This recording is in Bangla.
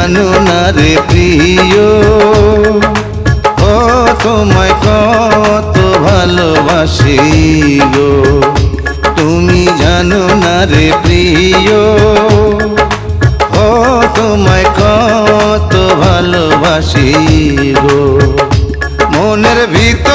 জানো না রে প্রিয়, ও তোমায় কত ভালোবাসি গো। তুমি জানো না রে প্রিয়, ও তোমায় কত ভালোবাসি গো। মনের ভিতর